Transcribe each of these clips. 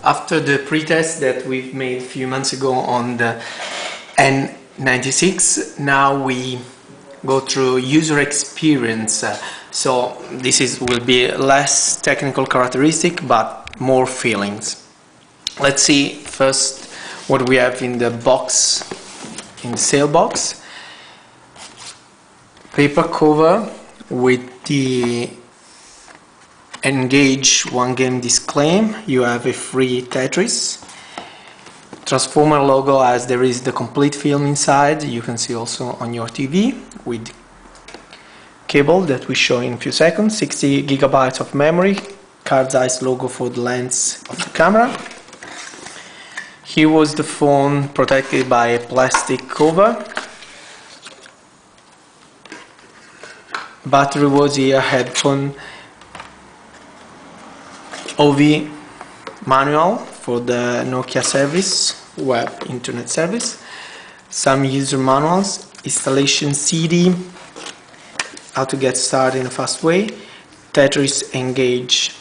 After the pretest that we've made a few months ago on the N96, now we go through user experience. So this will be less technical characteristic but more feelings. Let's see first what we have in the box, in the sale box. Paper cover with the Engage one game disclaim. You have a free Tetris. Transformer logo, as there is the complete film inside. You can see also on your TV with cable that we show in a few seconds. 60 gigabytes of memory. Card size logo for the lens of the camera. Here was the phone protected by a plastic cover. Battery was here, headphone, OV manual for the Nokia service, web internet service, some user manuals, installation CD, how to get started in a fast way, Tetris Engage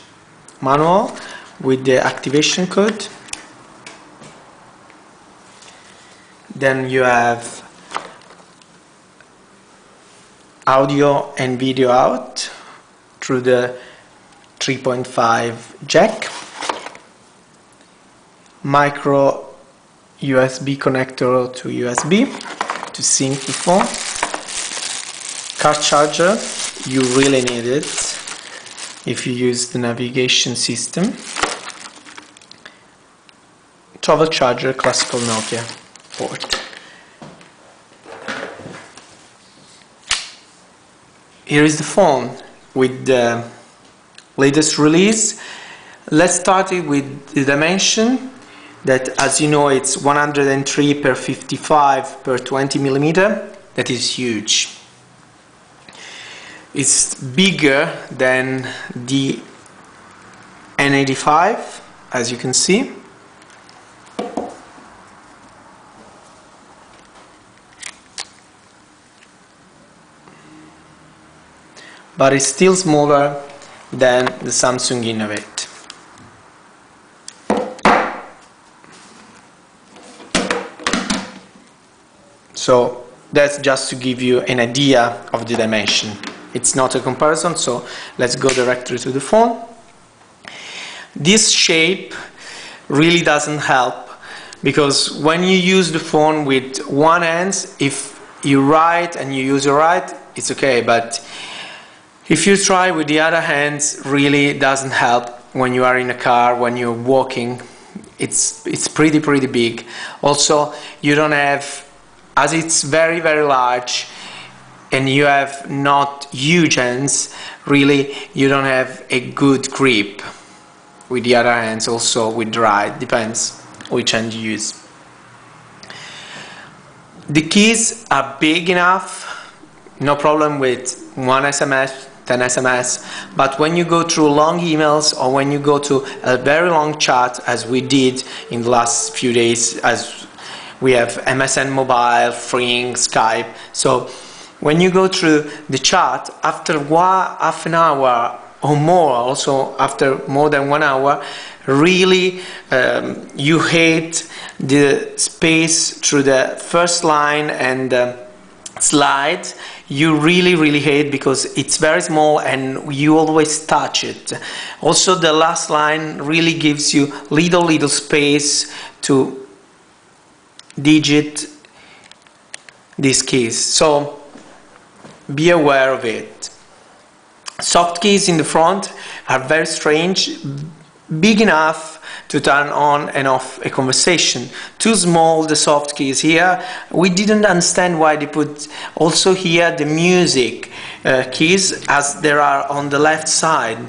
manual with the activation code. Then you have audio and video out through the 3.5 jack, micro USB connector to USB to sync the phone, car charger, you really need it if you use the navigation system, travel charger, classical Nokia port. Here is the phone with the latest release. Let's start it with the dimension that, as you know, it's 103 per 55 per 20 millimeter. That is huge. It's bigger than the N95, as you can see. But it's still smaller than the Samsung Innovate. So that's just to give you an idea of the dimension. It's not a comparison, so let's go directly to the phone. This shape really doesn't help, because when you use the phone with one hand, if you write and you use your right, it's okay, but if you try with the other hand, really doesn't help when you are in a car, when you're walking. It's pretty big. Also, you don't have, as it's very large and you have not huge hands, really you don't have a good grip with the other hands. Also with the right, depends which hand you use. The keys are big enough, no problem with 1 SMS, 10 SMS, but when you go through long emails or when you go to a very long chat, as we did in the last few days, as we have MSN Mobile, Fring, Skype, so when you go through the chat, after half an hour or more, also after more than 1 hour, really you hate the space through the first line and slide. You really hate, because it's very small and you always touch it. Also, the last line really gives you little space to digit these keys, so be aware of it. Soft keys in the front are very strange, big enough to turn on and off a conversation. Too small, the soft keys here. We didn't understand why they put also here the music keys, as there are on the left side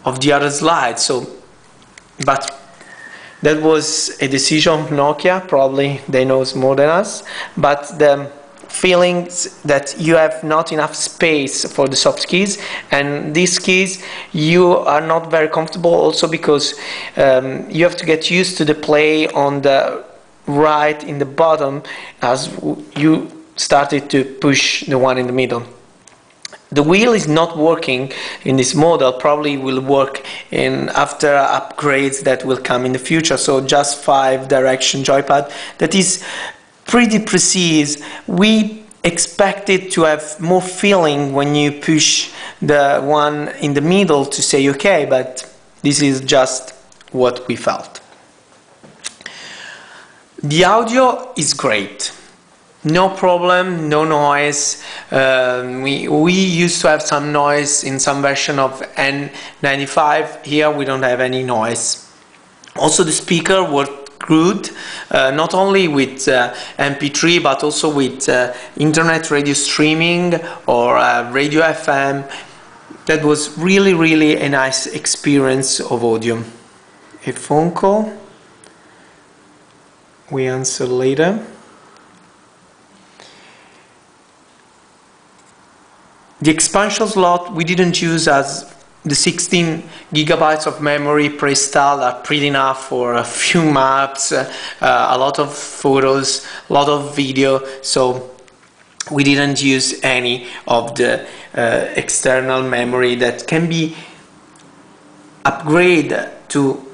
of the other slide. So, but that was a decision of Nokia, probably they know more than us, but the feelings that you have not enough space for the soft keys, and these keys you are not very comfortable, also because you have to get used to the play on the right in the bottom as you started to push the one in the middle. The wheel is not working in this model, probably will work in after upgrades that will come in the future. So just 5-direction joypad that is pretty precise. We expected to have more feeling when you push the one in the middle to say okay, but this is just what we felt. The audio is great. No problem, no noise. We used to have some noise in some version of N95. Here we don't have any noise. Also the speaker worked good, not only with MP3 but also with internet radio streaming or radio FM. That was really a nice experience of audio. A phone call. We answer later. The expansion slot we didn't use, as the 16 gigabytes of memory pre-installed are pretty enough for a few maps, a lot of photos, a lot of video, so we didn't use any of the external memory that can be upgraded to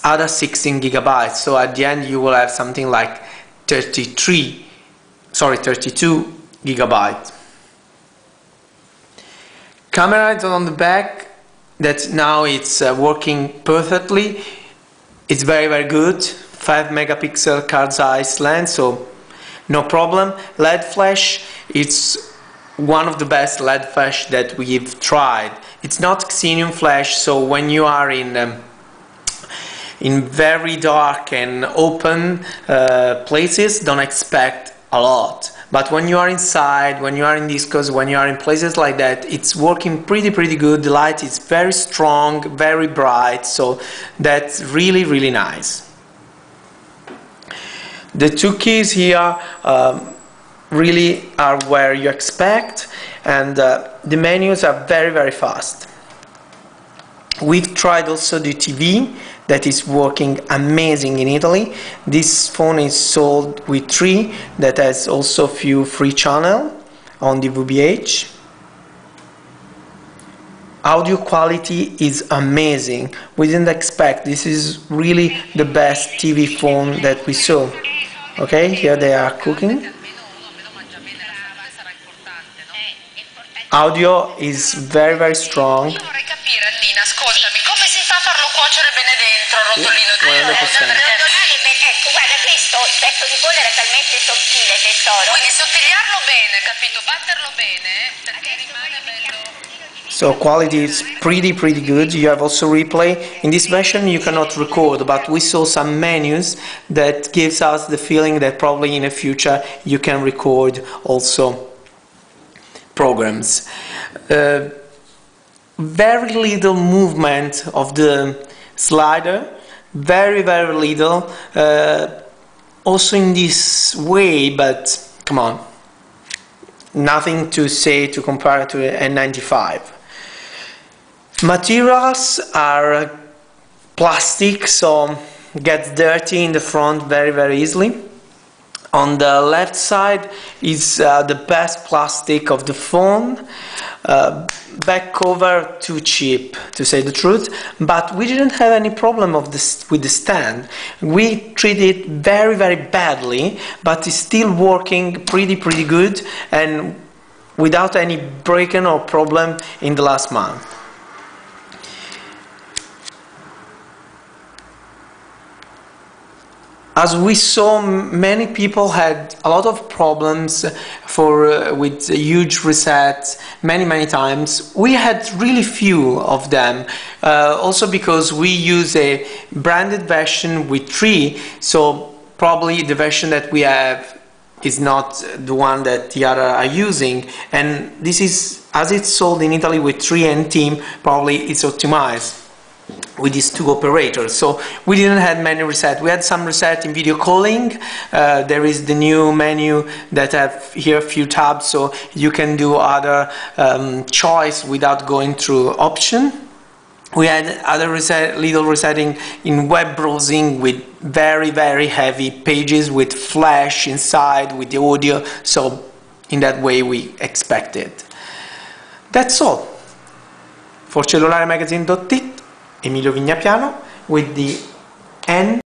other 16 gigabytes. So at the end you will have something like 32 gigabytes. Camera is on the back, that now it's working perfectly. It's very good. 5 megapixel car's eyes lens, so no problem. LED flash, it's one of the best LED flash that we've tried. It's not xenon flash, so when you are in very dark and open places, don't expect a lot. But when you are inside, when you are in discos, when you are in places like that, it's working pretty good. The light is very strong, very bright, so that's really nice. The two keys here really are where you expect, and the menus are very fast. We've tried also the TV that is working amazing in Italy. This phone is sold with 3, that has also few free channels on the VBH. Audio quality is amazing. We didn't expect. This is really the best TV phone that we saw. Okay, here they are cooking. Audio is very strong. Ecco, guarda, questo, il petto di pollo era talmente sottile, tesoro. Quindi sottigliarlo bene, capito? Batterlo bene, perché rimane bello. So quality is pretty good. You have also replay. In this version you cannot record, but we saw some menus that gives us the feeling that probably in the future you can record also programs. Very little movement of the slider, very little, also in this way, but come on, nothing to say to compare to the N95. Materials are plastic, so gets dirty in the front very easily. On the left side is the best plastic of the phone. Back cover too cheap, to say the truth, but we didn't have any problem of this with the stand. We treated it very badly, but it's still working pretty good and without any break-in or problem in the last month. As we saw, many people had a lot of problems with huge resets many times. We had really few of them, also because we use a branded version with 3, so probably the version that we have is not the one that the other are using, and this is, as it's sold in Italy with 3 and team, probably it's optimized with these 2 operators. So we didn't have many reset. We had some reset in video calling. There is the new menu that have here a few tabs, so you can do other choice without going through option. We had other little resetting in web browsing with very heavy pages with flash inside with the audio, so in that way we expected. That's all. For CellulareMagazine.it, Emilio Vignapiano with the N96.